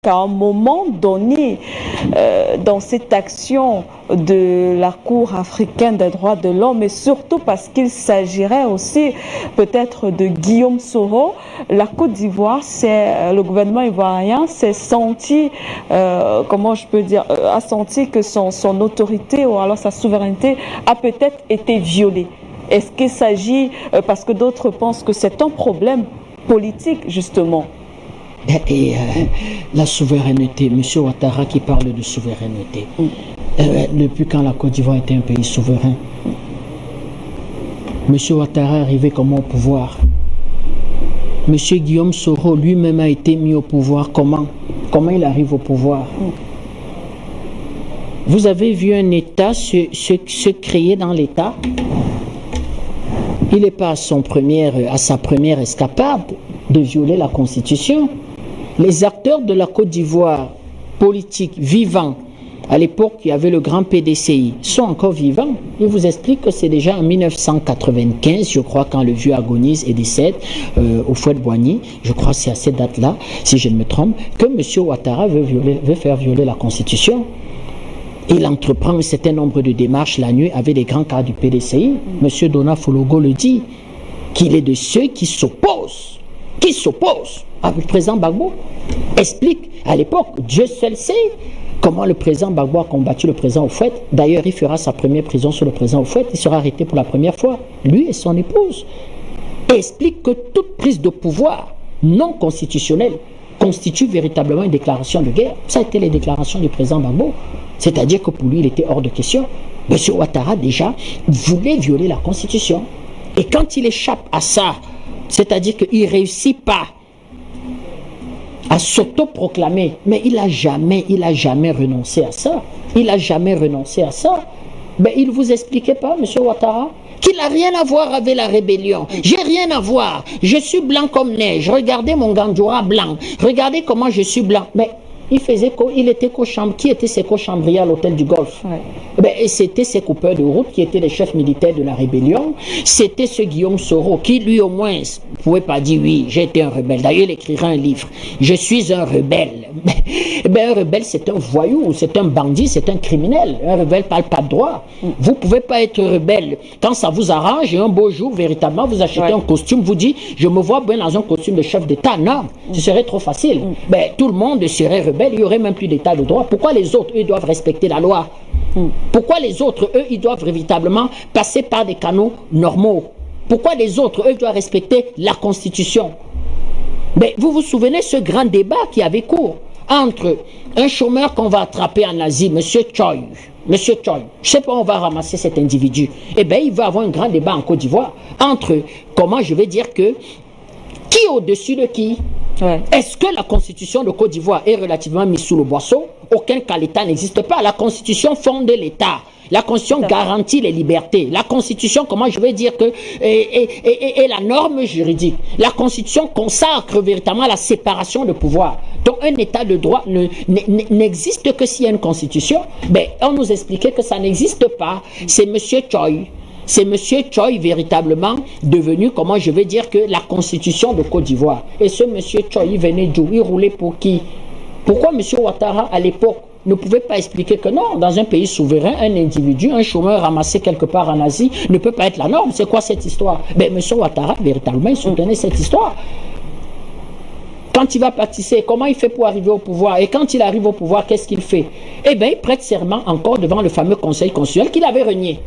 qu'à un moment donné, dans cette action de la Cour africaine des droits de l'homme, et surtout parce qu'il s'agirait aussi peut-être de Guillaume Soro, la Côte d'Ivoire, le gouvernement ivoirien s'est senti, comment je peux dire, a senti que son autorité ou alors sa souveraineté a peut-être été violée. Est-ce qu'il s'agit, parce que d'autres pensent que c'est un problème politique justement? Et la souveraineté, M. Ouattara qui parle de souveraineté, depuis quand la Côte d'Ivoire était un pays souverain? M. Ouattara est arrivé comment au pouvoir? M. Guillaume Soro lui-même a été mis au pouvoir comment? Comment il arrive au pouvoir? Vous avez vu un État se créer dans l'État? Il n'est pas à sa première escapade de violer la Constitution. Les acteurs de la Côte d'Ivoire, politiques, vivants, à l'époque, il y avait le grand PDCI, sont encore vivants. Ils vous expliquent que c'est déjà en 1995, je crois, quand le vieux agonise et décède au Fouet-de-Boigny, je crois que c'est à cette date-là, si je ne me trompe, que M. Ouattara veut faire violer la Constitution. Il entreprend un certain nombre de démarches la nuit avec les grands cadres du PDCI. M. Dona Fologo le dit, qu'il est de ceux qui s'opposent avec le président Gbagbo. Explique, à l'époque, Dieu seul sait comment le président Gbagbo a combattu le président Houphouët. D'ailleurs, il fera sa première prison sur le président Houphouët. Il sera arrêté pour la première fois, lui et son épouse. Et explique que toute prise de pouvoir non constitutionnelle constitue véritablement une déclaration de guerre. Ça a été les déclarations du président Gbagbo. C'est-à-dire que pour lui, il était hors de question. M. Ouattara, déjà, voulait violer la Constitution. Et quand il échappe à ça, c'est-à-dire qu'il ne réussit pas à s'autoproclamer, mais il n'a jamais renoncé à ça. Il n'a jamais renoncé à ça. Ben, il ne vous expliquait pas, M. Ouattara, qu'il n'a rien à voir avec la rébellion. J'ai rien à voir. Je suis blanc comme neige. Regardez mon Ganjoura blanc. Regardez comment je suis blanc. Mais il était qui étaient ses co-chambriers à l'hôtel du Golfe? Ben, c'était ces coupeurs de route qui étaient les chefs militaires de la rébellion. C'était ce Guillaume Soro qui, lui, au moins, ne pouvait pas dire oui, j'ai été un rebelle. D'ailleurs, il écrira un livre. Je suis un rebelle. Ben, un rebelle, c'est un voyou, c'est un bandit, c'est un criminel. Un rebelle ne parle pas de droit. Vous ne pouvez pas être rebelle quand ça vous arrange et un beau jour, véritablement, vous achetez un costume, vous dites, je me vois bien dans un costume de chef d'État. Non, ce serait trop facile. Ben, tout le monde serait rebelle. Il n'y aurait même plus d'état de droit. Pourquoi les autres, eux, doivent respecter la loi? Pourquoi les autres, eux, ils doivent véritablement passer par des canaux normaux? Pourquoi les autres, eux, doivent respecter la Constitution? Mais vous vous souvenez ce grand débat qui avait cours entre un chômeur qu'on va attraper en Asie, M. Choi, je ne sais pas où on va ramasser cet individu. Eh bien, il va y avoir un grand débat en Côte d'Ivoire entre, comment je vais dire que, qui est au-dessus de qui? Est-ce que la constitution de Côte d'Ivoire est relativement mise sous le boisseau? Aucun cas l'État n'existe pas. La constitution fonde l'État. La constitution garantit les libertés. La constitution, comment je vais dire que, est la norme juridique. La constitution consacre véritablement la séparation de pouvoir. Donc un État de droit n'existe que s'il y a une constitution. Ben, on nous expliquait que ça n'existe pas. C'est M. Choi. C'est M. Choi véritablement devenu, comment je vais dire, que la constitution de Côte d'Ivoire. Et ce M. Choi, il venait d'où? Il roulait pour qui? Pourquoi M. Ouattara, à l'époque, ne pouvait pas expliquer que non, dans un pays souverain, un individu, un chômeur ramassé quelque part en Asie ne peut pas être la norme? C'est quoi cette histoire? Ben, M. Ouattara, véritablement, il soutenait cette histoire. Quand il va pâtisser, comment il fait pour arriver au pouvoir? Et quand il arrive au pouvoir, qu'est-ce qu'il fait? Eh bien, il prête serment encore devant le fameux Conseil constitutionnel qu'il avait renié.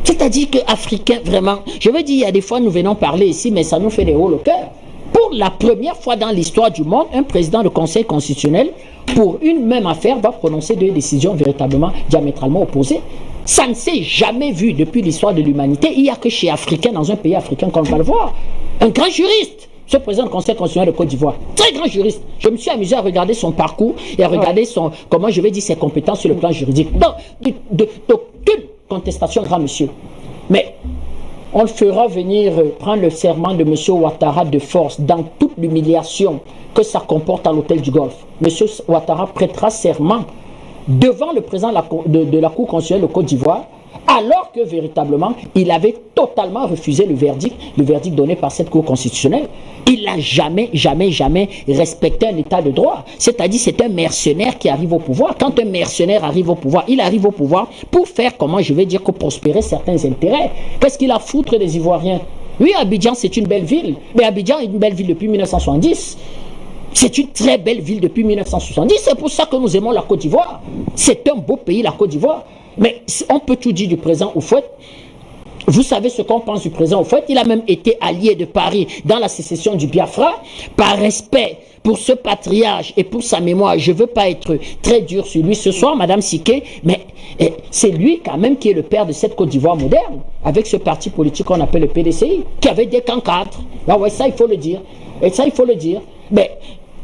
C'est-à-dire qu'Africain, vraiment, je veux dire, il y a des fois, nous venons parler ici, mais ça nous fait des hauts le cœur. Pour la première fois dans l'histoire du monde, un président du Conseil constitutionnel, pour une même affaire, va prononcer deux décisions véritablement diamétralement opposées. Ça ne s'est jamais vu depuis l'histoire de l'humanité. Il n'y a que chez Africains, dans un pays africain, qu'on va le voir. Un grand juriste, ce président du Conseil constitutionnel de Côte d'Ivoire, très grand juriste. Je me suis amusé à regarder son parcours et à regarder son, comment je vais dire, ses compétences sur le plan juridique. D'aucune contestation, grand monsieur. Mais on le fera venir prendre le serment de M. Ouattara de force dans toute l'humiliation que ça comporte à l'hôtel du Golfe. M. Ouattara prêtera serment devant le président de la Cour constitutionnelle de Côte d'Ivoire Alors que véritablement, il avait totalement refusé le verdict donné par cette Cour constitutionnelle. Il n'a jamais respecté un état de droit. C'est-à-dire, c'est un mercenaire qui arrive au pouvoir. Quand un mercenaire arrive au pouvoir, il arrive au pouvoir pour faire, comment je vais dire, que prospérer certains intérêts. Qu'est-ce qu'il a à foutre des Ivoiriens? Oui, Abidjan, c'est une belle ville. Mais Abidjan est une belle ville depuis 1970. C'est une très belle ville depuis 1970. C'est pour ça que nous aimons la Côte d'Ivoire. C'est un beau pays, la Côte d'Ivoire. Mais on peut tout dire du président Houphouët. Vous savez ce qu'on pense du président Houphouët. Il a même été allié de Paris dans la sécession du Biafra. Par respect pour ce patriarche et pour sa mémoire, je ne veux pas être très dur sur lui ce soir, Madame Siké, mais c'est lui quand même qui est le père de cette Côte d'Ivoire moderne, avec ce parti politique qu'on appelle le PDCI, qui avait des cancadres. Ah ouais, ça il faut le dire. Et ça il faut le dire. Mais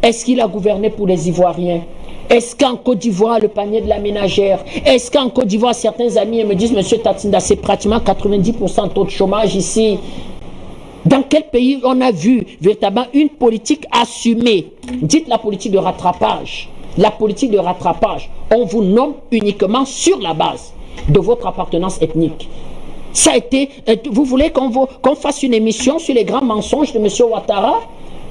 est-ce qu'il a gouverné pour les Ivoiriens? Est-ce qu'en Côte d'Ivoire, le panier de la ménagère, est-ce qu'en Côte d'Ivoire, certains amis me disent, Monsieur Tatinda, c'est pratiquement 90% de taux de chômage ici. Dans quel pays on a vu véritablement une politique assumée? Dites la politique de rattrapage. La politique de rattrapage, on vous nomme uniquement sur la base de votre appartenance ethnique. Ça a été, vous voulez qu'on fasse une émission sur les grands mensonges de Monsieur Ouattara?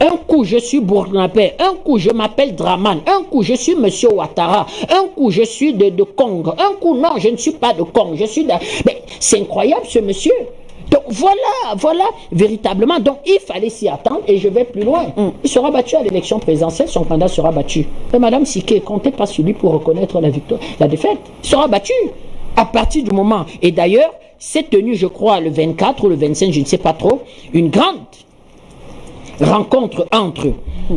Un coup, je suis burkinabé. Un coup, je m'appelle Draman. Un coup, je suis Monsieur Ouattara. Un coup, je suis de Congo. Un coup, non, je ne suis pas de Congo. Je suis de... Mais c'est incroyable, ce monsieur. Donc, voilà, véritablement. Donc, il fallait s'y attendre et je vais plus loin. Il sera battu à l'élection présidentielle. Son candidat sera battu. Mais Madame Siké, comptez pas sur lui pour reconnaître la victoire, la défaite. Il sera battu. À partir du moment. Et d'ailleurs, c'est tenu, je crois, le 24 ou le 25, je ne sais pas trop, une grande rencontre entre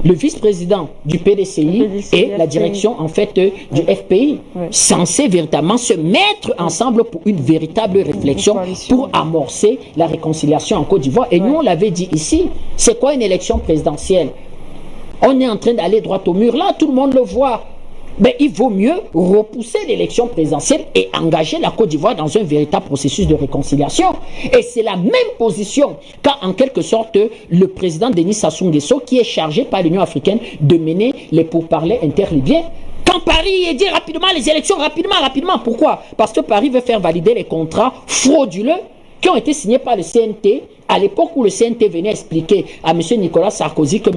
le vice-président du PDCI et la direction en fait du FPI, censé véritablement se mettre ensemble pour une véritable réflexion pour amorcer la réconciliation en Côte d'Ivoire. Et nous on l'avait dit ici, c'est quoi une élection présidentielle? On est en train d'aller droit au mur, là tout le monde le voit. Mais il vaut mieux repousser l'élection présidentielle et engager la Côte d'Ivoire dans un véritable processus de réconciliation. Et c'est la même position qu'a en quelque sorte le président Denis Sassou Nguesso, qui est chargé par l'Union africaine de mener les pourparlers interlibyens. Quand Paris dit rapidement les élections, rapidement. Pourquoi? Parce que Paris veut faire valider les contrats frauduleux qui ont été signés par le CNT à l'époque où le CNT venait expliquer à M. Nicolas Sarkozy que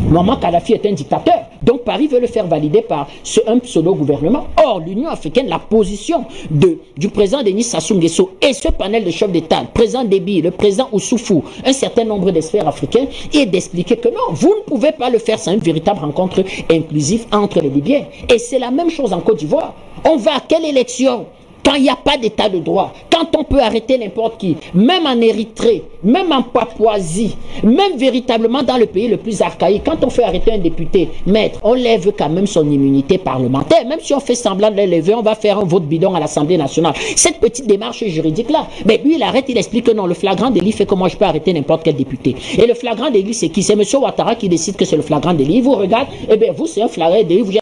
Muammar Kadhafi est un dictateur. Donc Paris veut le faire valider par un pseudo-gouvernement. Or, l'Union africaine, la position du président Denis Sassou Nguesso et ce panel de chefs d'État, le président Déby, le président Ousoufou, un certain nombre d'experts africains, est d'expliquer que non, vous ne pouvez pas le faire sans une véritable rencontre inclusive entre les Libyens. Et c'est la même chose en Côte d'Ivoire. On va à quelle élection? Quand il n'y a pas d'état de droit, quand on peut arrêter n'importe qui, même en Érythrée, même en Papouasie, même véritablement dans le pays le plus archaïque, quand on fait arrêter un député, maître, on lève quand même son immunité parlementaire. Même si on fait semblant de l'élever, on va faire un vote bidon à l'Assemblée nationale. Cette petite démarche juridique-là, mais lui, il arrête, il explique que non, le flagrant délit fait que moi, je peux arrêter n'importe quel député. Et le flagrant délit, c'est qui? C'est M. Ouattara qui décide que c'est le flagrant délit. Il vous regarde, et bien vous, c'est un flagrant délit.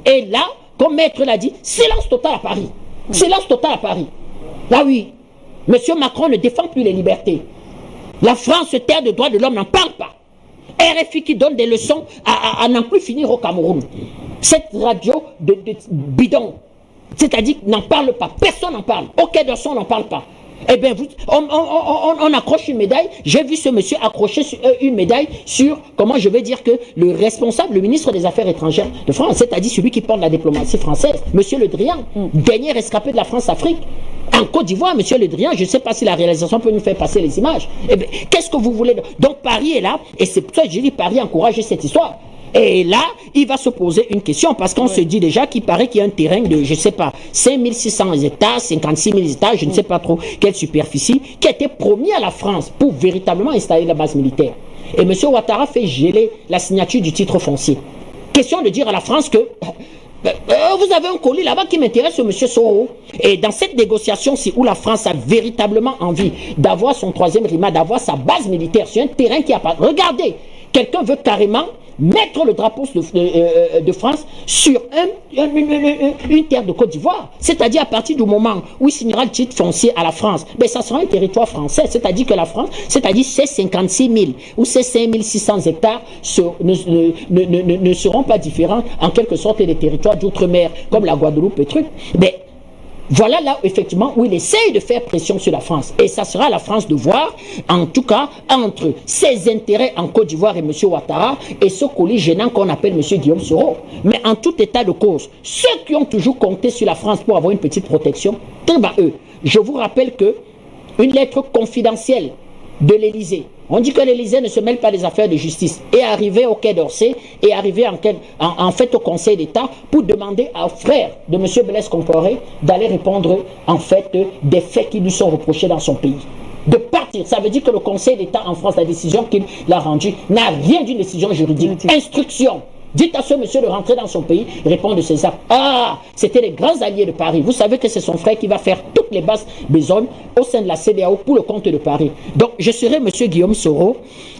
Et là, comme maître l'a dit, silence total à Paris. Silence total à Paris. Là oui, M. Macron ne défend plus les libertés. La France, terre de droits de l'homme, n'en parle pas. RFI qui donne des leçons à n'en plus finir au Cameroun. Cette radio de bidon, c'est-à-dire n'en parle pas. Personne n'en parle. Au Quai d'Orsay, on n'en parle pas. Eh bien, on accroche une médaille. J'ai vu ce monsieur accrocher une médaille sur, comment je vais dire que le responsable, le ministre des Affaires étrangères de France, c'est-à-dire celui qui porte la diplomatie française, monsieur Le Drian, dernier rescapé de la France-Afrique. En Côte d'Ivoire, monsieur Le Drian, je ne sais pas si la réalisation peut nous faire passer les images. Eh bien, qu'est-ce que vous voulez? Donc Paris est là, et c'est pour ça que je dis Paris encourage cette histoire. Et là, il va se poser une question, parce qu'on se dit déjà qu'il paraît qu'il y a un terrain de, je ne sais pas, 5600 hectares, 56 000 hectares, je ne sais pas trop quelle superficie, qui a été promis à la France pour véritablement installer la base militaire. Et M. Ouattara fait geler la signature du titre foncier. Question de dire à la France que vous avez un colis là-bas qui m'intéresse, M. Soro. Et dans cette négociation-ci, où la France a véritablement envie d'avoir son troisième RIMA, d'avoir sa base militaire sur un terrain qui a pas... Regardez, quelqu'un veut carrément mettre le drapeau de France sur une terre de Côte d'Ivoire. C'est-à-dire à partir du moment où il signera le titre foncier à la France, ben ça sera un territoire français. C'est-à-dire que la France, c'est-à-dire ces 56 000 ou ces 5 600 hectares ne seront pas différents en quelque sorte des territoires d'outre-mer comme la Guadeloupe et trucs. Mais voilà là, effectivement, où il essaye de faire pression sur la France. Et ça sera à la France de voir, en tout cas, entre ses intérêts en Côte d'Ivoire et M. Ouattara et ce colis gênant qu'on appelle M. Guillaume Soro. Mais en tout état de cause, ceux qui ont toujours compté sur la France pour avoir une petite protection, très bas eux. Je vous rappelle que une lettre confidentielle de l'Élysée, on dit que l'Élysée ne se mêle pas des affaires de justice, est arrivé au Quai d'Orsay, est arrivé en fait au Conseil d'État pour demander aux frères de M. Blaise Compaoré d'aller répondre en fait des faits qui lui sont reprochés dans son pays. De partir, ça veut dire que le Conseil d'État en France, la décision qu'il a rendue, n'a rien d'une décision juridique. Instruction. Dites à ce monsieur de rentrer dans son pays, répondre de ses actes. Ah, c'était les grands alliés de Paris. Vous savez que c'est son frère qui va faire toutes les basses besognes au sein de la CEDEAO pour le compte de Paris. Donc, je serai monsieur Guillaume Soro.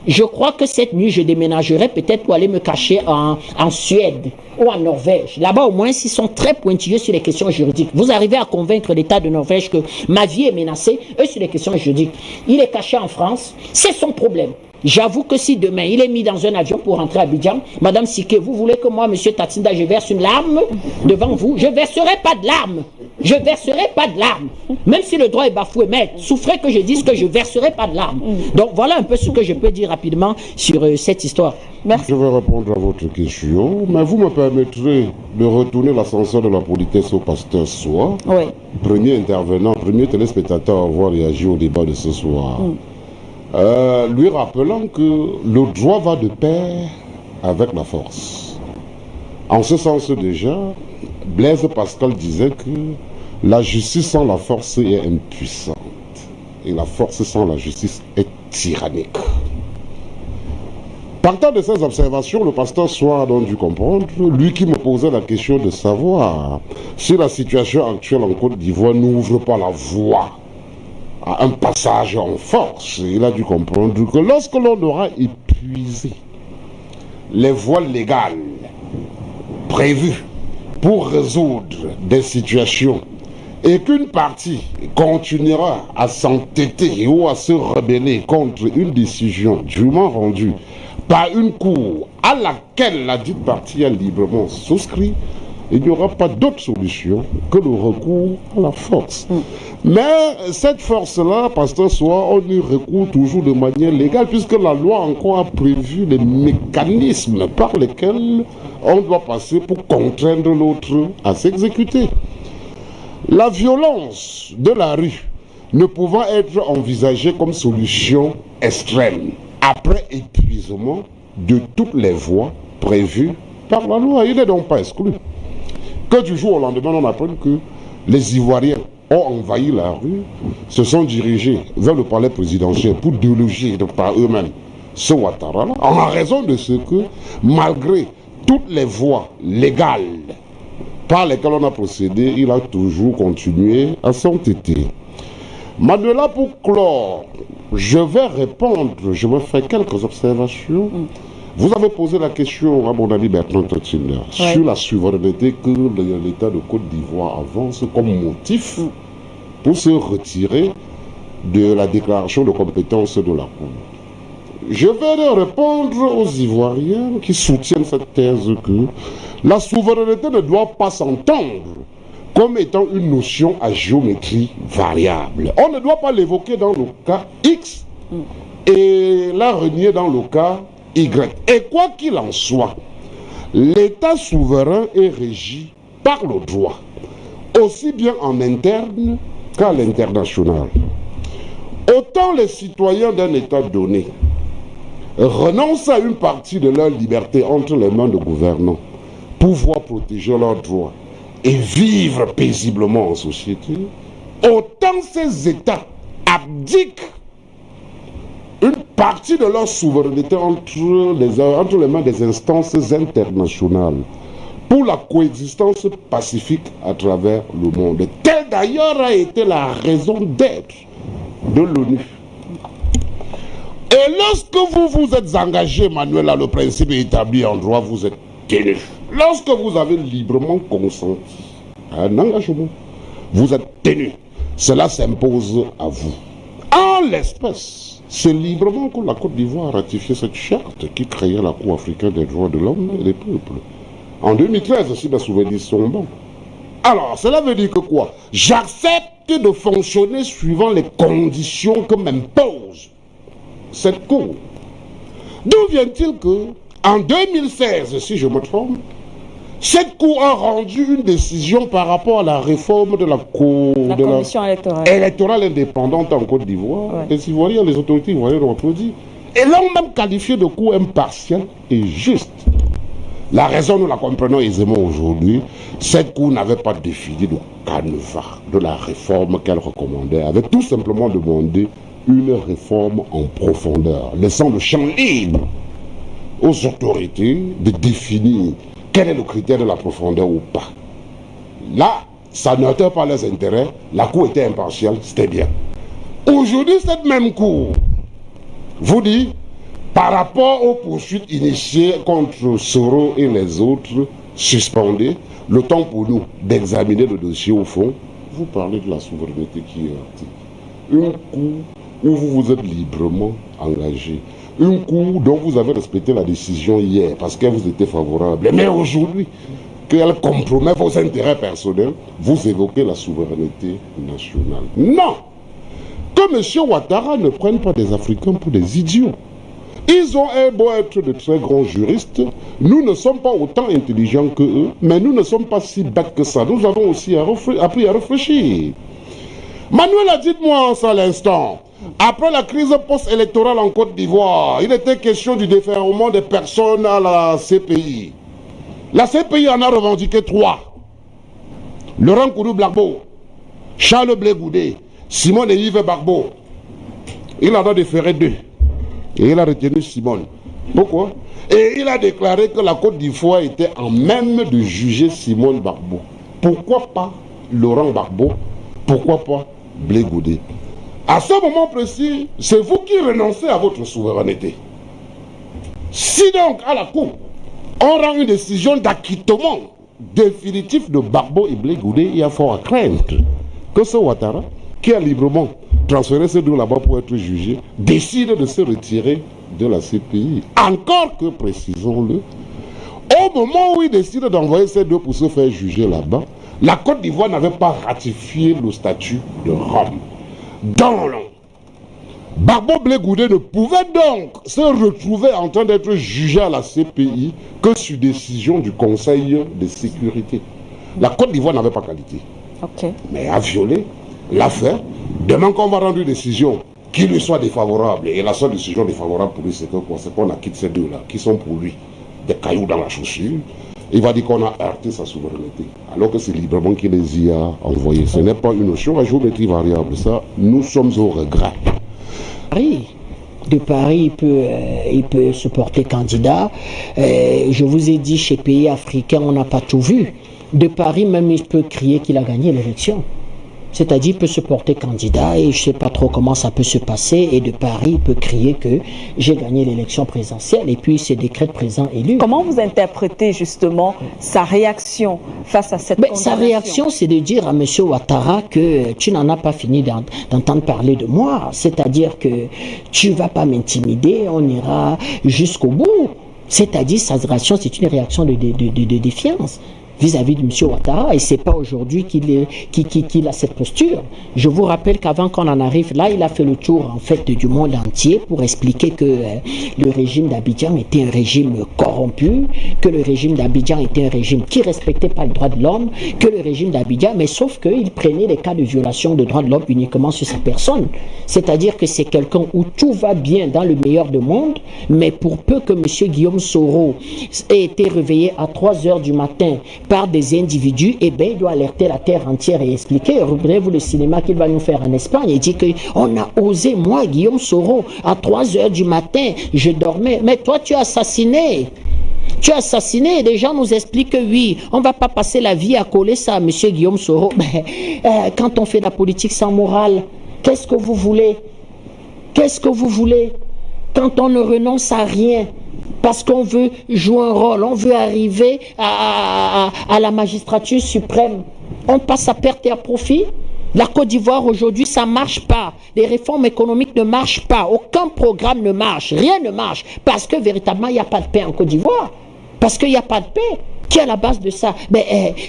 Je crois que cette nuit, je déménagerai peut-être pour aller me cacher en Suède ou en Norvège. Là-bas, au moins, ils sont très pointilleux sur les questions juridiques. Vous arrivez à convaincre l'État de Norvège que ma vie est menacée, eux, sur les questions juridiques. Il est caché en France, c'est son problème. J'avoue que si demain il est mis dans un avion pour rentrer à Abidjan, Madame Siké, vous voulez que moi, Monsieur Tatinda, je verse une larme devant vous? Je ne verserai pas de larmes. Je ne verserai pas de larmes. Même si le droit est bafoué, mais souffrez que je dise que je ne verserai pas de larmes. Donc voilà un peu ce que je peux dire rapidement sur cette histoire. Merci. Je vais répondre à votre question, mais vous me permettrez de retourner l'ascenseur de la politesse au pasteur Soa, Oui. premier intervenant, premier téléspectateur à avoir réagi au débat de ce soir. Lui rappelant que le droit va de pair avec la force. En ce sens déjà, Blaise Pascal disait que la justice sans la force est impuissante et la force sans la justice est tyrannique. Partant de ces observations, le pasteur Soa a donc dû comprendre, lui qui me posait la question de savoir si la situation actuelle en Côte d'Ivoire n'ouvre pas la voie à un passage en force. Il a dû comprendre que lorsque l'on aura épuisé les voies légales prévues pour résoudre des situations et qu'une partie continuera à s'entêter ou à se rebeller contre une décision dûment rendue par une cour à laquelle la dite partie a librement souscrit, il n'y aura pas d'autre solution que le recours à la force. Mais cette force-là, pasteur Soa, on y recourt toujours de manière légale, puisque la loi encore a prévu les mécanismes par lesquels on doit passer pour contraindre l'autre à s'exécuter. La violence de la rue ne pouvant être envisagée comme solution extrême, après épuisement de toutes les voies prévues par la loi. Il n'est donc pas exclu que du jour au lendemain, on apprend que les Ivoiriens ont envahi la rue, se sont dirigés vers le palais présidentiel pour déloger par eux-mêmes ce Ouattara-là, en raison de ce que, malgré toutes les voies légales par lesquelles on a procédé, il a toujours continué à s'entêter. Manuela, pour clore, je vais répondre, je vais faire quelques observations. Vous avez posé la question à mon ami Bertrand Totiner sur la souveraineté que l'État de Côte d'Ivoire avance comme motif pour se retirer de la déclaration de compétence de la Cour. Je vais répondre aux Ivoiriens qui soutiennent cette thèse que la souveraineté ne doit pas s'entendre comme étant une notion à géométrie variable. On ne doit pas l'évoquer dans le cas X et la renier dans le cas Y. Et quoi qu'il en soit, l'État souverain est régi par le droit, aussi bien en interne qu'à l'international. Autant les citoyens d'un État donné renoncent à une partie de leur liberté entre les mains de gouvernants pour pouvoir protéger leurs droits et vivre paisiblement en société, autant ces États abdiquent une partie de leur souveraineté entre les mains des instances internationales pour la coexistence pacifique à travers le monde. Telle d'ailleurs a été la raison d'être de l'ONU. Et lorsque vous vous êtes engagé, Manuel, à le principe établi en droit, vous êtes tenu. Lorsque vous avez librement consenti à un engagement, vous êtes tenu. Cela s'impose à vous. En l'espèce, c'est librement que la Côte d'Ivoire a ratifié cette charte qui créait la Cour africaine des droits de l'homme et des peuples. En 2013, si mes souvenirs sont bons. Alors, cela veut dire que quoi? J'accepte de fonctionner suivant les conditions que m'impose cette Cour. D'où vient-il que, en 2016, si je me trompe, cette Cour a rendu une décision par rapport à la réforme de la commission électorale indépendante en Côte d'Ivoire. Ouais. Les Ivoiriens, les autorités ivoiriennes ont applaudi. Et l'ont même qualifié de Cour impartiale et juste. La raison, nous la comprenons aisément aujourd'hui. Cette Cour n'avait pas défini le canevas de la réforme qu'elle recommandait. Elle avait tout simplement demandé une réforme en profondeur, laissant le champ libre aux autorités de définir quel est le critère de la profondeur ou pas. Là, ça n'atteint pas les intérêts. La Cour était impartiale, c'était bien. Aujourd'hui, cette même Cour vous dit, par rapport aux poursuites initiées contre Soro et les autres suspendés, le temps pour nous d'examiner le dossier au fond, vous parlez de la souveraineté qui est heurtée. Une Cour où vous vous êtes librement engagé. Une Cour dont vous avez respecté la décision hier parce qu'elle vous était favorable. Mais aujourd'hui, qu'elle compromet vos intérêts personnels, vous évoquez la souveraineté nationale. Non! Que M. Ouattara ne prenne pas des Africains pour des idiots. Ils ont beau être de très grands juristes, nous ne sommes pas autant intelligents que eux, mais nous ne sommes pas si bêtes que ça. Nous avons aussi appris à réfléchir. Manuela, dites-moi ça à l'instant. Après la crise post-électorale en Côte d'Ivoire, il était question du déferlement des personnes à la CPI. La CPI en a revendiqué 3. Laurent Koudou-Gbagbo, Charles Blé Goudé, Simone et Yves Gbagbo. Il en a déféré 2. Et il a retenu Simone. Pourquoi? Et il a déclaré que la Côte d'Ivoire était en même de juger Simone Gbagbo. Pourquoi pas Laurent Gbagbo? Pourquoi pas Blé Goudé? À ce moment précis, c'est vous qui renoncez à votre souveraineté. Si donc, à la Cour, on rend une décision d'acquittement définitif de Gbagbo et Blé Goudé, il y a fort à craindre que ce Ouattara, qui a librement transféré ces deux là-bas pour être jugé, décide de se retirer de la CPI. Encore que, précisons-le, au moment où il décide d'envoyer ces deux pour se faire juger là-bas, la Côte d'Ivoire n'avait pas ratifié le statut de Rome. Donc, Gbagbo Blé Goudé ne pouvait donc se retrouver en train d'être jugé à la CPI que sur décision du Conseil de sécurité. La Côte d'Ivoire n'avait pas qualité. Mais a violé, l'a fait. Demain qu'on va rendre une décision qui lui soit défavorable, et la seule décision défavorable pour lui, c'est qu'on acquitte ces deux-là, qui sont pour lui des cailloux dans la chaussure. Il va dire qu'on a heurté sa souveraineté, alors que c'est librement qu'il les y a envoyés. Ce n'est pas une notion à géométrie variable, ça, nous sommes au regret. De Paris, il peut se porter candidat. Je vous ai dit, chez pays africains, on n'a pas tout vu. De Paris, même, il peut crier qu'il a gagné l'élection. C'est-à-dire, il peut se porter candidat et je ne sais pas trop comment ça peut se passer. Et de Paris, il peut crier que j'ai gagné l'élection présidentielle et puis il se décrète président élu. Comment vous interprétez justement sa réaction face à cette condamnation? Sa réaction, c'est de dire à M. Ouattara que tu n'en as pas fini d'entendre parler de moi. C'est-à-dire que tu ne vas pas m'intimider, on ira jusqu'au bout. C'est-à-dire, sa réaction, c'est une réaction de défiance vis-à-vis de M. Ouattara, et c'est pas aujourd'hui qu'il a cette posture. Je vous rappelle qu'avant qu'on en arrive là, il a fait le tour en fait du monde entier pour expliquer que le régime d'Abidjan était un régime corrompu, que le régime d'Abidjan était un régime qui respectait pas les droits de l'homme, que le régime d'Abidjan, mais sauf qu'il prenait les cas de violation de droits de l'homme uniquement sur sa personne. C'est-à-dire que c'est quelqu'un où tout va bien dans le meilleur des mondes, mais pour peu que M. Guillaume Soro ait été réveillé à 3 heures du matin par des individus, et bien il doit alerter la terre entière et expliquer. Regardez-vous le cinéma qu'il va nous faire en Espagne. Il dit qu'on a osé, moi, Guillaume Soro, à 3 heures du matin, je dormais. Mais toi, tu as assassiné. Tu as assassiné, et des gens nous expliquent que oui, on ne va pas passer la vie à coller ça à M. Guillaume Soro. Mais quand on fait de la politique sans morale, qu'est-ce que vous voulez? Qu'est-ce que vous voulez? Quand on ne renonce à rien, parce qu'on veut jouer un rôle, on veut arriver à la magistrature suprême. On passe à perte et à profit. La Côte d'Ivoire aujourd'hui, ça ne marche pas. Les réformes économiques ne marchent pas. Aucun programme ne marche. Rien ne marche. Parce que véritablement, il n'y a pas de paix en Côte d'Ivoire. Parce qu'il n'y a pas de paix. Qui est à la base de ça?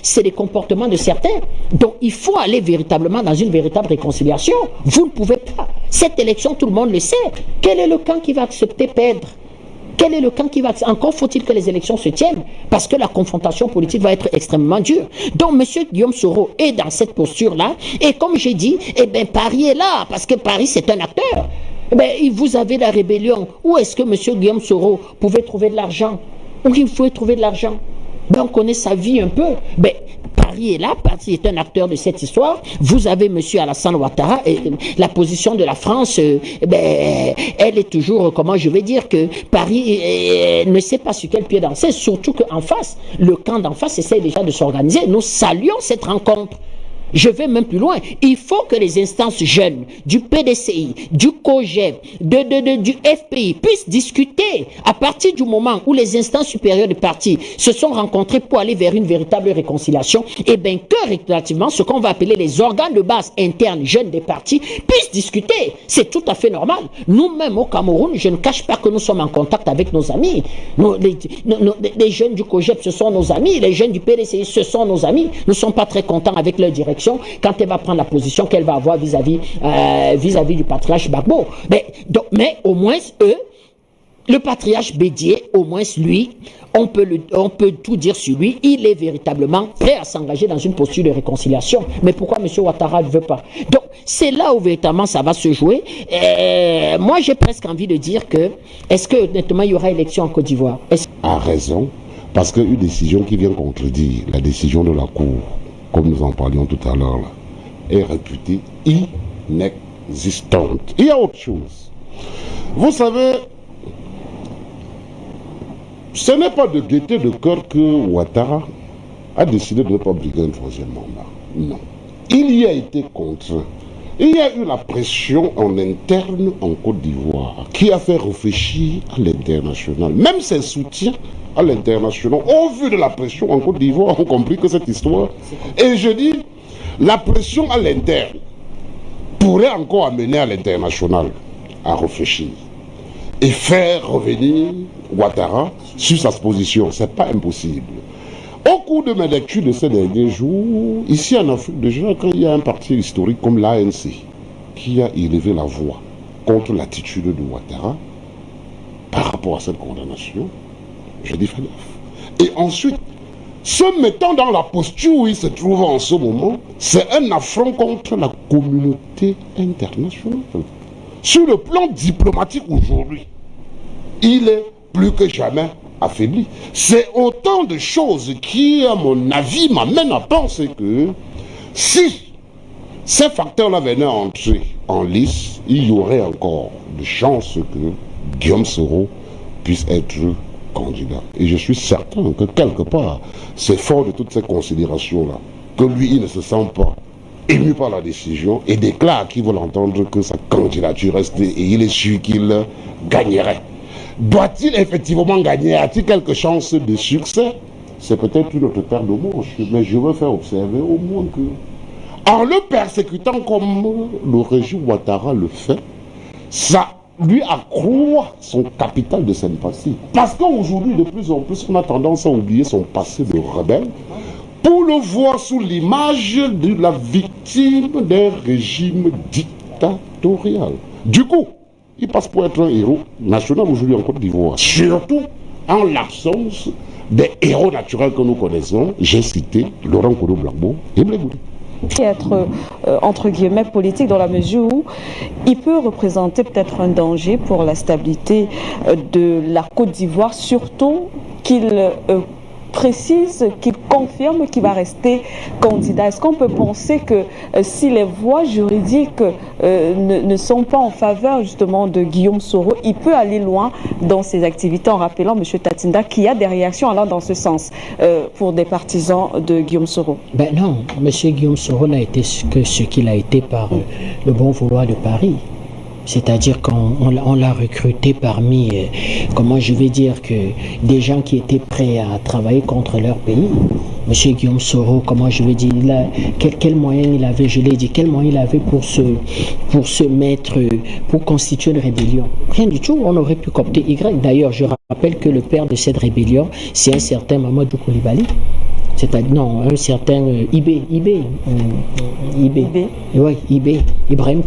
C'est les comportements de certains. Donc il faut aller véritablement dans une véritable réconciliation. Vous ne pouvez pas. Cette élection, tout le monde le sait. Quel est le camp qui va accepter perdre? Quel est le camp qui va... Encore faut-il que les élections se tiennent, parce que la confrontation politique va être extrêmement dure. Donc, M. Guillaume Soro est dans cette posture-là, et comme j'ai dit, Paris est là, parce que Paris, c'est un acteur. Vous avez la rébellion. Où est-ce que M. Guillaume Soro pouvait trouver de l'argent? Où il pouvait trouver de l'argent? On connaît sa vie un peu. Paris est là, Paris est un acteur de cette histoire. Vous avez M. Alassane Ouattara, et la position de la France, elle est toujours, comment je vais dire, que Paris ne sait pas sur quel pied danser, surtout qu'en face, le camp d'en face essaie déjà de s'organiser. Nous saluons cette rencontre. Je vais même plus loin. Il faut que les instances jeunes du PDCI, du COGEP, du FPI puissent discuter à partir du moment où les instances supérieures du parti se sont rencontrées pour aller vers une véritable réconciliation. Et bien que relativement ce qu'on va appeler les organes de base internes jeunes des partis puissent discuter. C'est tout à fait normal. Nous-mêmes au Cameroun, je ne cache pas que nous sommes en contact avec nos amis. Les jeunes du COGEP, ce sont nos amis. Les jeunes du PDCI, ce sont nos amis. Nous ne sommes pas très contents avec leur direction quand elle va prendre la position qu'elle va avoir vis-à-vis du patriarche Gbagbo. Mais au moins, eux, le patriarche Bédié, au moins lui, on peut tout dire sur lui, il est véritablement prêt à s'engager dans une posture de réconciliation. Mais pourquoi M. Ouattara ne veut pas? Donc, c'est là où véritablement ça va se jouer. Moi, j'ai presque envie de dire que, est-ce que honnêtement, il y aura élection en Côte d'Ivoire? A raison, parce qu'une décision qui vient contredire la décision de la Cour, comme nous en parlions tout à l'heure, est réputée inexistante. Il y a autre chose. Vous savez, ce n'est pas de gaieté de cœur que Ouattara a décidé de ne pas briguer un troisième mandat. Non. Il y a été contraint. Il y a eu la pression en interne en Côte d'Ivoire qui a fait réfléchir à l'international. Même ses soutiens à l'international, au vu de la pression en Côte d'Ivoire, ont compris que cette histoire... Et je dis, la pression à l'interne pourrait encore amener à l'international à réfléchir et faire revenir Ouattara sur sa position. Ce n'est pas impossible. Au cours de mes lectures de ces derniers jours, ici en Afrique déjà, quand il y a un parti historique comme l'ANC qui a élevé la voix contre l'attitude de Ouattara par rapport à cette condamnation, je dis fais gaffe. Et ensuite, se mettant dans la posture où il se trouve en ce moment, c'est un affront contre la communauté internationale. Sur le plan diplomatique aujourd'hui, il est plus que jamais affaibli. C'est autant de choses qui, à mon avis, m'amènent à penser que si ces facteurs-là venaient entrer en lice, il y aurait encore de chances que Guillaume Soro puisse être candidat. Et je suis certain que quelque part, c'est fort de toutes ces considérations-là, que lui, il ne se sent pas ému par la décision et déclare qu'il veut l'entendre que sa candidature reste et il est sûr qu'il gagnerait. Doit-il effectivement gagner? A-t-il quelque chance de succès? C'est peut-être une autre paire de manches, mais je veux faire observer au moins que, en le persécutant comme le régime Ouattara le fait, ça lui accroît son capital de sympathie. Parce qu'aujourd'hui, de plus en plus, on a tendance à oublier son passé de rebelle pour le voir sous l'image de la victime d'un régime dictatorial. Du coup, il passe pour être un héros national aujourd'hui en Côte d'Ivoire. Surtout en l'absence des héros naturels que nous connaissons. J'ai cité Laurent Gbagbo et Blaise Compaoré. Être entre guillemets politique dans la mesure où il peut représenter peut-être un danger pour la stabilité de la Côte d'Ivoire, surtout qu'il précise, qu'il confirme qu'il va rester candidat. Est-ce qu'on peut penser que si les voies juridiques ne sont pas en faveur justement de Guillaume Soro, il peut aller loin dans ses activités, en rappelant M. Tatinda qu'il y a des réactions allant dans ce sens pour des partisans de Guillaume Soro? Ben non, M. Guillaume Soro n'a été que ce qu'il a été par le bon vouloir de Paris. C'est-à-dire qu'on l'a recruté parmi, comment je vais dire, que des gens qui étaient prêts à travailler contre leur pays. Monsieur Guillaume Soro, comment je vais dire, quel moyen il avait, je l'ai dit, quel moyen il avait pour se mettre, pour constituer une rébellion? Rien du tout, on aurait pu coopter Y. D'ailleurs, je rappelle que le père de cette rébellion, c'est un certain Mamadou Koulibaly. C'est-à-dire, non, un certain Ibrahim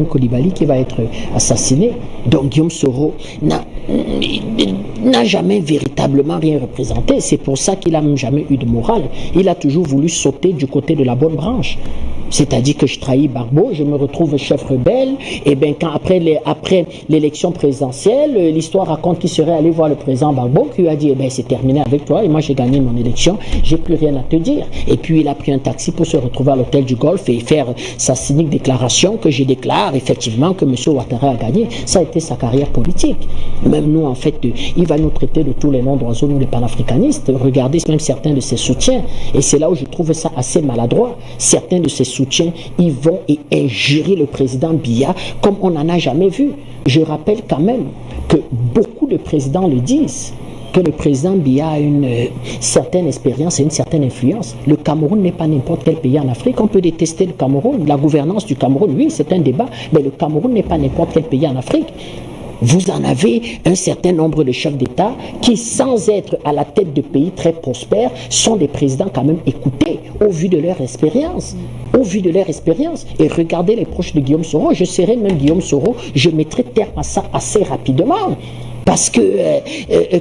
Koulibaly qui va être assassiné. Donc Guillaume Soro n'a jamais véritablement rien représenté. C'est pour ça qu'il n'a même jamais eu de morale. Il a toujours voulu sauter du côté de la bonne branche. C'est-à-dire que je trahis Gbagbo, je me retrouve chef rebelle, et bien quand après l'élection présidentielle, l'histoire raconte qu'il serait allé voir le président Gbagbo, qui lui a dit, eh bien c'est terminé avec toi, et moi j'ai gagné mon élection, j'ai plus rien à te dire. Et puis il a pris un taxi pour se retrouver à l'hôtel du Golfe et faire sa cynique déclaration que je déclare effectivement que M. Ouattara a gagné. Ça a été sa carrière politique. Même nous, en fait, il va nous traiter de tous les noms d'oiseaux, nous les panafricanistes. Regardez même certains de ses soutiens, et c'est là où je trouve ça assez maladroit. Certains de ses soutiens, ils vont et injurer le président Biya comme on n'en a jamais vu. Je rappelle quand même que beaucoup de présidents le disent, que le président Biya a une certaine expérience et une certaine influence. Le Cameroun n'est pas n'importe quel pays en Afrique. On peut détester le Cameroun, la gouvernance du Cameroun, oui, c'est un débat, mais le Cameroun n'est pas n'importe quel pays en Afrique. Vous en avez un certain nombre de chefs d'État qui, sans être à la tête de pays très prospères, sont des présidents quand même écoutés au vu de leur expérience. Au vu de leur expérience. Et regardez les proches de Guillaume Soro. Je serais même Guillaume Soro, je mettrai terme à ça assez rapidement. Parce que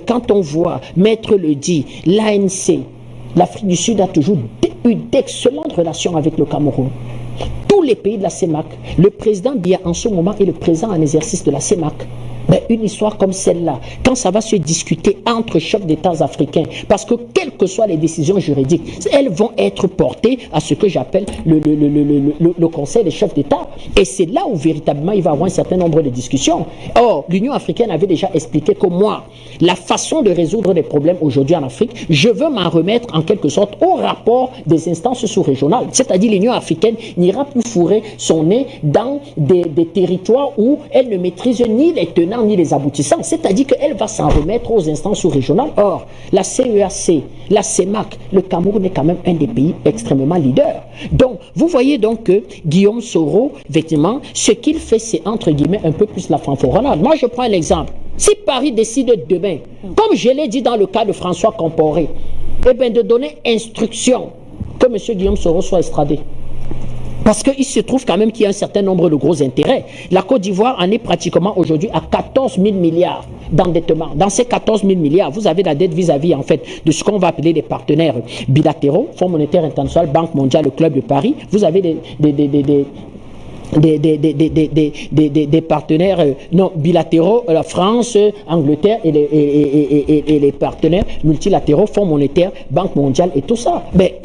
quand on voit, Maître le dit, l'ANC, l'Afrique du Sud a toujours eu d'excellentes relations avec le Cameroun. Tous les pays de la CEMAC, le président Biya en ce moment est le président en exercice de la CEMAC. Mais une histoire comme celle-là, quand ça va se discuter entre chefs d'État africains, parce que quelles que soient les décisions juridiques, elles vont être portées à ce que j'appelle le Conseil des chefs d'État. Et c'est là où véritablement il va y avoir un certain nombre de discussions. Or, l'Union africaine avait déjà expliqué que moi, la façon de résoudre les problèmes aujourd'hui en Afrique, je veux m'en remettre en quelque sorte au rapport des instances sous-régionales. C'est-à-dire l'Union africaine n'ira plus fourrer son nez dans des territoires où elle ne maîtrise ni les tenants ni les aboutissants, c'est-à-dire qu'elle va s'en remettre aux instances sous-régionales. Or, la CEAC, la CEMAC, le Cameroun est quand même un des pays extrêmement leaders. Donc, vous voyez donc que Guillaume Soro, effectivement, ce qu'il fait, c'est entre guillemets un peu plus la fanfaronnade. Moi, je prends un exemple. Si Paris décide demain, comme je l'ai dit dans le cas de François Compaoré, eh bien de donner instruction que M. Guillaume Soro soit extradé. Parce qu'il se trouve quand même qu'il y a un certain nombre de gros intérêts. La Côte d'Ivoire en est pratiquement aujourd'hui à 14 000 milliards d'endettement. Dans ces 14 000 milliards, vous avez la dette vis-à-vis en fait de ce qu'on va appeler des partenaires bilatéraux, Fonds monétaire international, Banque mondiale, le Club de Paris. Vous avez des partenaires non bilatéraux, la France, Angleterre et les partenaires multilatéraux, Fonds monétaire, Banque mondiale et tout ça. Mais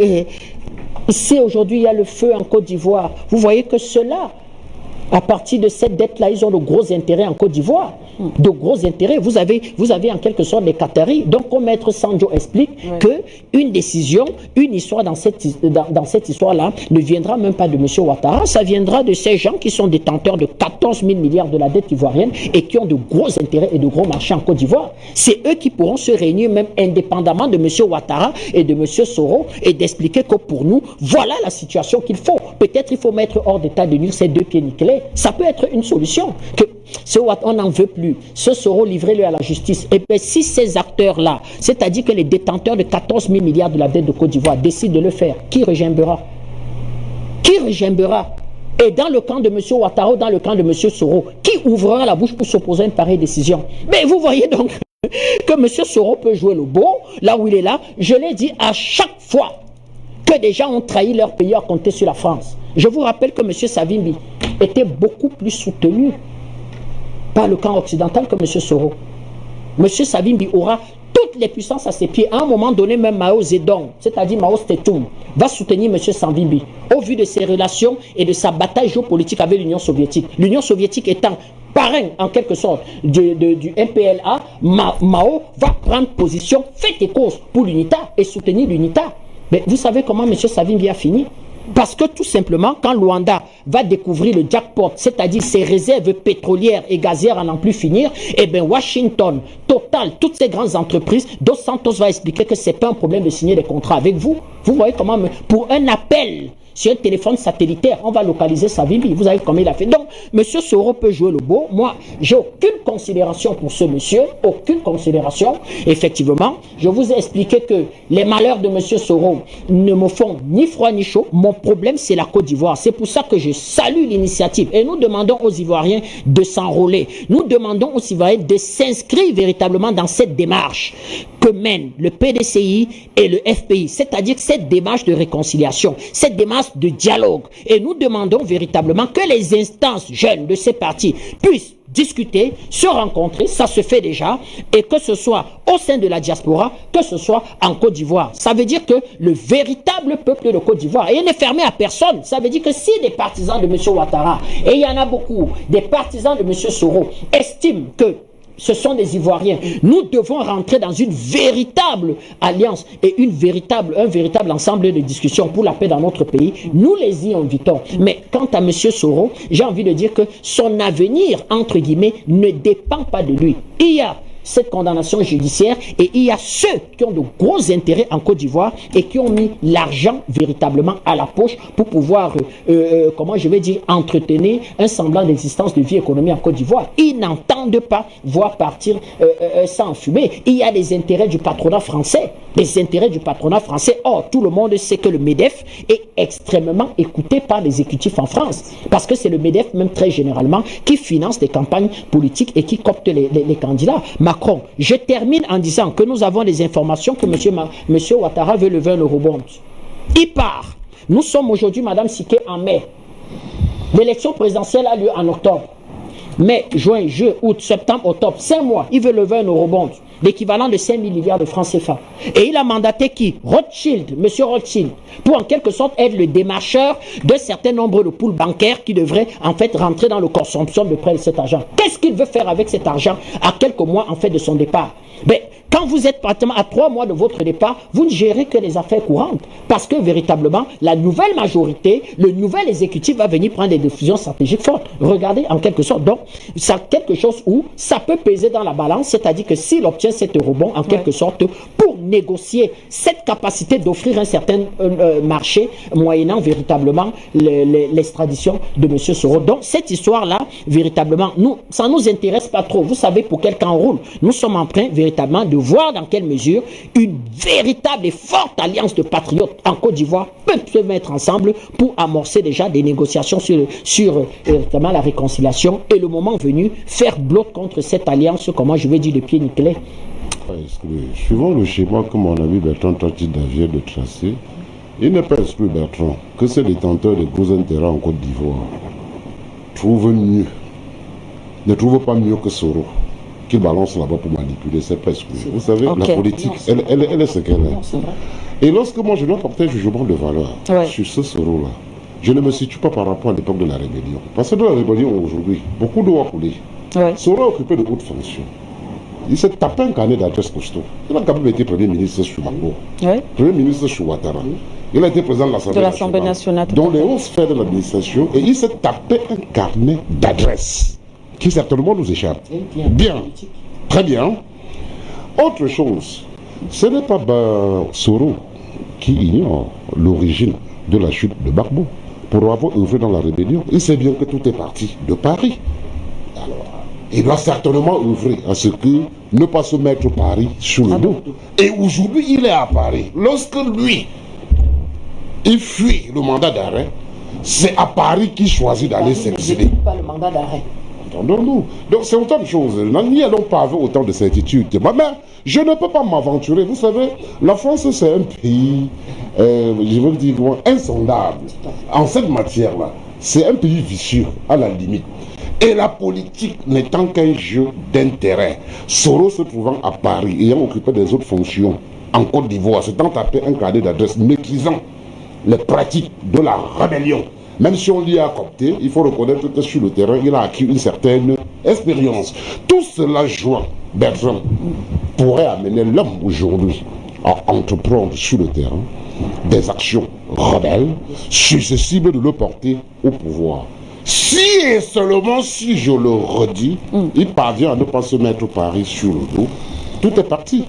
ici aujourd'hui il y a le feu en Côte d'Ivoire. Vous voyez que cela, à partir de cette dette-là, ils ont de gros intérêts en Côte d'Ivoire. De gros intérêts. Vous avez en quelque sorte les Qataris. Donc, comme Maître Sanjo explique qu'une décision, une histoire dans cette histoire-là ne viendra même pas de M. Ouattara, ça viendra de ces gens qui sont détenteurs de 14 000 milliards de la dette ivoirienne et qui ont de gros intérêts et de gros marchés en Côte d'Ivoire. C'est eux qui pourront se réunir même indépendamment de M. Ouattara et de M. Soro et d'expliquer que pour nous, voilà la situation qu'il faut. Peut-être il faut mettre hors d'état de nuire ces deux pieds nickelés. Ça peut être une solution. Que on n'en veut plus. Ce Soro, livrez-le à la justice. Et bien, si ces acteurs-là, c'est-à-dire que les détenteurs de 14 000 milliards de la dette de Côte d'Ivoire décident de le faire, qui regimbera? Qui regimbera? Et dans le camp de M. Ouattara, dans le camp de M. Soro, qui ouvrira la bouche pour s'opposer à une pareille décision? Mais vous voyez donc que M. Soro peut jouer le beau, là où il est là. Je l'ai dit à chaque fois que des gens ont trahi leur pays à compter sur la France. Je vous rappelle que M. Savimbi était beaucoup plus soutenu par le camp occidental que M. Soro. M. Savimbi aura toutes les puissances à ses pieds. À un moment donné, même Mao Zedong, c'est-à-dire Mao Tse-tung, va soutenir M. Savimbi au vu de ses relations et de sa bataille géopolitique avec l'Union soviétique. L'Union soviétique étant parrain, en quelque sorte, du MPLA, Mao va prendre position, fait et cause pour l'UNITA et soutenir l'UNITA. Mais vous savez comment M. Savimbi a fini? Parce que tout simplement, quand Luanda va découvrir le jackpot, c'est-à-dire ses réserves pétrolières et gazières à n'en plus finir, eh bien Washington, Total, toutes ces grandes entreprises, Dos Santos va expliquer que ce n'est pas un problème de signer des contrats avec vous. Vous voyez comment, pour un appel sur un téléphone satellitaire, on va localiser sa vie. Vous savez comment il a fait. Donc, M. Soro peut jouer le beau. Moi, j'ai aucune considération pour ce monsieur. Aucune considération. Effectivement, je vous ai expliqué que les malheurs de M. Soro ne me font ni froid ni chaud. Mon problème, c'est la Côte d'Ivoire. C'est pour ça que je salue l'initiative. Et nous demandons aux Ivoiriens de s'enrôler. Nous demandons aux Ivoiriens de s'inscrire véritablement dans cette démarche que mènent le PDCI et le FPI. C'est-à-dire cette démarche de réconciliation, cette démarche de dialogue. Et nous demandons véritablement que les instances jeunes de ces partis puissent discuter, se rencontrer, ça se fait déjà, et que ce soit au sein de la diaspora, que ce soit en Côte d'Ivoire. Ça veut dire que le véritable peuple de Côte d'Ivoire, et il n'est fermé à personne, ça veut dire que si des partisans de M. Ouattara, et il y en a beaucoup, des partisans de M. Soro, estiment que ce sont des Ivoiriens. Nous devons rentrer dans une véritable alliance et un véritable ensemble de discussions pour la paix dans notre pays. Nous les y invitons. Mais quant à M. Soro, j'ai envie de dire que son avenir, entre guillemets, ne dépend pas de lui. Il y a cette condamnation judiciaire et il y a ceux qui ont de gros intérêts en Côte d'Ivoire et qui ont mis l'argent véritablement à la poche pour pouvoir, comment je vais dire, entretenir un semblant d'existence de vie économique en Côte d'Ivoire. Ils n'entendent pas voir partir ça en fumée. Il y a les intérêts du patronat français. Les intérêts du patronat français. Or, tout le monde sait que le MEDEF est extrêmement écouté par l'exécutif en France. Parce que c'est le MEDEF, même très généralement, qui finance des campagnes politiques et qui copte les candidats. Macron. Je termine en disant que nous avons des informations que M. Ouattara veut lever un eurobond. Il part. Nous sommes aujourd'hui, Madame Siké, en mai. L'élection présidentielle a lieu en octobre. Mai, juin, juillet, août, septembre, octobre, 5 mois, il veut lever un eurobond, l'équivalent de 5 000 milliards de francs CFA. Et il a mandaté qui? Rothschild, M. Rothschild, pour en quelque sorte être le démarcheur d'un certain nombre de poules bancaires qui devraient en fait rentrer dans le consomption de près de cet argent. Qu'est-ce qu'il veut faire avec cet argent à quelques mois en fait de son départ? Ben, quand vous êtes pratiquement à 3 mois de votre départ, vous ne gérez que les affaires courantes. Parce que véritablement, la nouvelle majorité, le nouvel exécutif va venir prendre des décisions stratégiques fortes. Regardez en quelque sorte. Donc, c'est quelque chose où ça peut peser dans la balance, c'est-à-dire que s'il obtient cet eurobond en quelque sorte pour négocier cette capacité d'offrir un certain marché moyennant véritablement l'extradition de M. Soro. Donc, cette histoire-là, véritablement, ça ne nous intéresse pas trop. Vous savez pour quel camp on roule. Nous sommes en train véritablement de voir dans quelle mesure une véritable et forte alliance de patriotes en Côte d'Ivoire peut se mettre ensemble pour amorcer déjà des négociations sur notamment la réconciliation et le moment venu faire bloc contre cette alliance, comment je vais dire, de pied nickelé. Suivant le schéma que mon ami Bertrand Tati vient de tracer, il n'est pas exclu, Bertrand, que ces détenteurs de gros intérêts en Côte d'Ivoire trouvent mieux, ne trouvent pas mieux que Soro, qu'il balance là-bas pour manipuler, c'est pas exclu. Vous savez, la politique, elle est ce qu'elle est. Et lorsque moi je dois porter un jugement de valeur sur ce Soro-là, je ne me situe pas par rapport à l'époque de la rébellion. Parce que de la rébellion aujourd'hui, beaucoup d'eau a coulé. Soro a occupé de hautes fonctions. Il s'est tapé un carnet d'adresse costaud. Il a quand même été Premier ministre sous Gbagbo, Premier ministre sous Ouattara. Il a été président de l'Assemblée nationale, dans les hautes sphères de l'administration, et il s'est tapé un carnet d'adresse qui certainement nous échappe. Bien, très bien. Autre chose, ce n'est pas Soro qui ignore l'origine de la chute de Gbagbo. Pour avoir œuvré dans la rébellion, il sait bien que tout est parti de Paris. Alors, il doit certainement œuvrer à ce que ne pas se mettre Paris sous le dos. Et aujourd'hui, il est à Paris. Lorsque lui, il fuit le mandat d'arrêt, c'est à Paris qu'il choisit d'aller s'exiler. Pas le mandat d'arrêt. Entendons-nous. Donc c'est autant de choses. N'y allons pas avec autant de certitude. Mais je ne peux pas m'aventurer. Vous savez, la France, c'est un pays, je veux dire, insondable. En cette matière-là, c'est un pays vicieux, à la limite. Et la politique n'étant qu'un jeu d'intérêt. Soro se trouvant à Paris, ayant occupé des autres fonctions en Côte d'Ivoire, s'étant tapé un carnet d'adresse, maîtrisant les pratiques de la rébellion. Même si on l'y a coopté, il faut reconnaître que sur le terrain, il a acquis une certaine expérience. Tout cela joint, Bertrand, pourrait amener l'homme aujourd'hui à entreprendre sur le terrain des actions rebelles susceptibles de le porter au pouvoir. Si et seulement si, je le redis, il parvient à ne pas se mettre Paris sur le dos, tout est parti.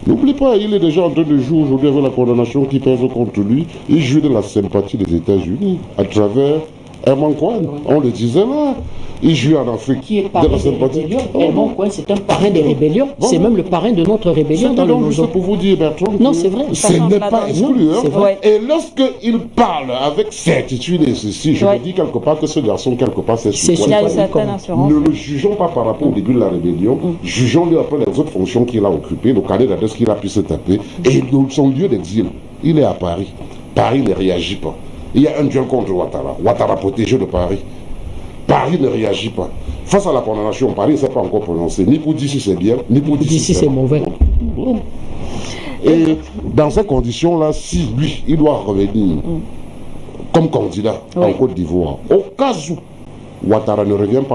N'oublie pas, il est déjà en train de jouer aujourd'hui avec la condamnation qui pèse contre lui. Il joue de la sympathie des États-Unis à travers Herman Cohen. On le disait là. Il joue en Afrique Qui est de parrain la des sympathie. rébellions. Herman Cohen, c'est un parrain des rébellions. C'est même le parrain de notre rébellion C'était dans le donc juste Nozo. pour vous dire, Bertrand, Non, que c'est vrai. Ce n'est pas exclu. Non, c'est vrai. Et lorsqu'il parle avec certitude et ceci, je me dis quelque part que ce garçon, quelque part, c'est C'est sur Il y a quoi une il parle. certaine assurance. Ne le jugeons pas par rapport au début de la rébellion, jugeons-le après les autres fonctions qu'il a occupées, le cadet d'adresse qu'il a pu se taper, et son lieu d'exil. Il est à Paris. Paris ne réagit pas. Il y a un duel contre Ouattara. Ouattara protégé de Paris. Paris ne réagit pas. Face à la condamnation, Paris ne s'est pas encore prononcé, ni pour dire si c'est bien, ni pour dire si D'ici, c'est mauvais. Et dans ces conditions-là, si lui, il doit revenir comme candidat en Côte d'Ivoire, au cas où Ouattara ne revient pas